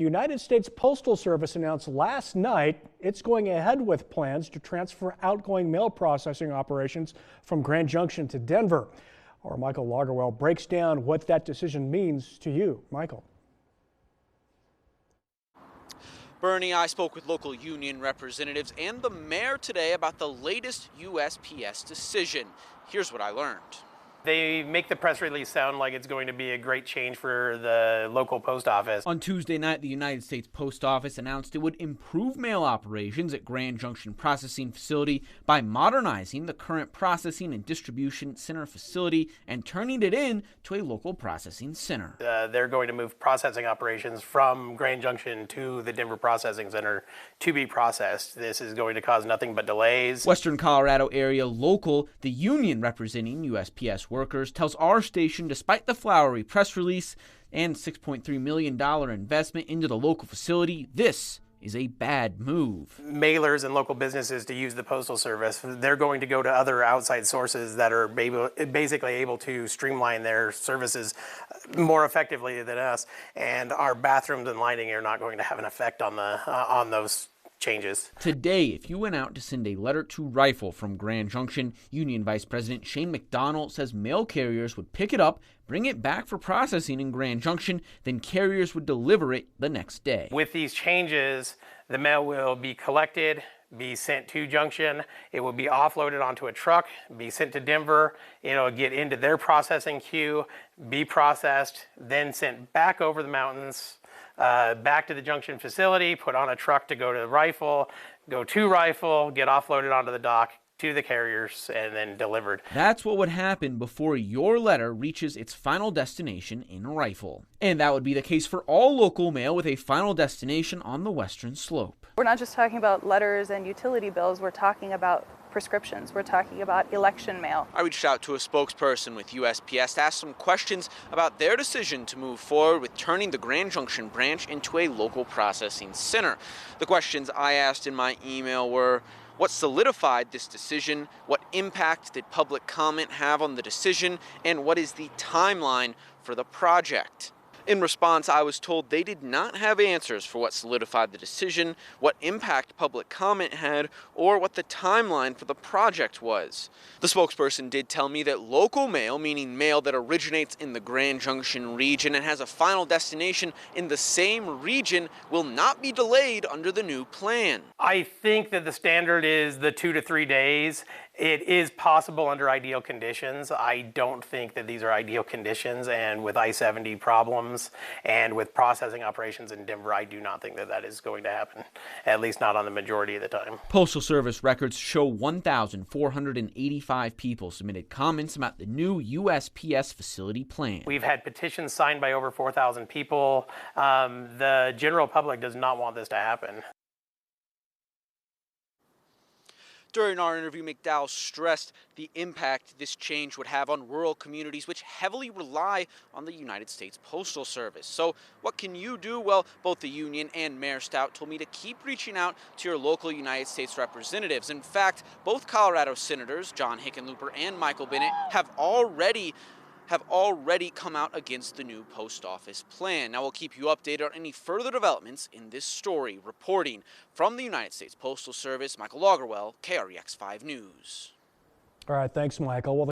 United States Postal Service announced last night it's going ahead with plans to transfer outgoing mail processing operations from Grand Junction to Denver. Our Michael Logerwell breaks down what that decision means to you. Michael. Bernie, I spoke with local union representatives and the mayor today about the latest USPS decision. Here's what I learned. They make the press release sound like it's going to be a great change for the local post office. On Tuesday night, the United States Post Office announced it would improve mail operations at Grand Junction Processing Facility by modernizing the current processing and distribution center facility and turning it into a local processing center. They're going to move processing operations from Grand Junction to the Denver Processing Center to be processed. This is going to cause nothing but delays. Western Colorado area local, the union representing USPS workers, tells our station despite the flowery press release and $6.3 million investment into the local facility, this is a bad move. Mailers and local businesses to use the Postal Service, they're going to go to other outside sources that are basically able to streamline their services more effectively than us, and our bathrooms and lighting are not going to have an effect on those changes. Today, if you went out to send a letter to Rifle from Grand Junction, Union Vice President Shane McDonald says mail carriers would pick it up, bring it back for processing in Grand Junction, then carriers would deliver it the next day. With these changes, the mail will be collected, be sent to Junction, it will be offloaded onto a truck, be sent to Denver, it'll get into their processing queue, be processed, then sent back over the mountains, back to the Junction facility, put on a truck to go to Rifle, go to Rifle, get offloaded onto the dock to the carriers, and then delivered. That's what would happen before your letter reaches its final destination in Rifle. And that would be the case for all local mail with a final destination on the western slope. We're not just talking about letters and utility bills, we're talking about prescriptions. We're talking about election mail. I reached out to a spokesperson with USPS to ask some questions about their decision to move forward with turning the Grand Junction branch into a local processing center. The questions I asked in my email were: what solidified this decision? What impact did public comment have on the decision? And what is the timeline for the project? In response, I was told they did not have answers for what solidified the decision, what impact public comment had, or what the timeline for the project was. The spokesperson did tell me that local mail, meaning mail that originates in the Grand Junction region and has a final destination in the same region, will not be delayed under the new plan. I think that the standard is the 2 to 3 days. It is possible under ideal conditions. I don't think that these are ideal conditions, and with I-70 problems and with processing operations in Denver, I do not think that that is going to happen, at least not on the majority of the time. Postal Service records show 1,485 people submitted comments about the new USPS facility plan. We've had petitions signed by over 4,000 people. The general public does not want this to happen. During our interview, McDowell stressed the impact this change would have on rural communities which heavily rely on the United States Postal Service. So what can you do? Well, both the union and Mayor Stout told me to keep reaching out to your local United States representatives. In fact, both Colorado Senators, John Hickenlooper and Michael Bennet, have already come out against the new post office plan. Now we'll keep you updated on any further developments in this story. Reporting from the United States Postal Service, Michael Logerwell, KREX 5 News. All right, thanks, Michael. Well,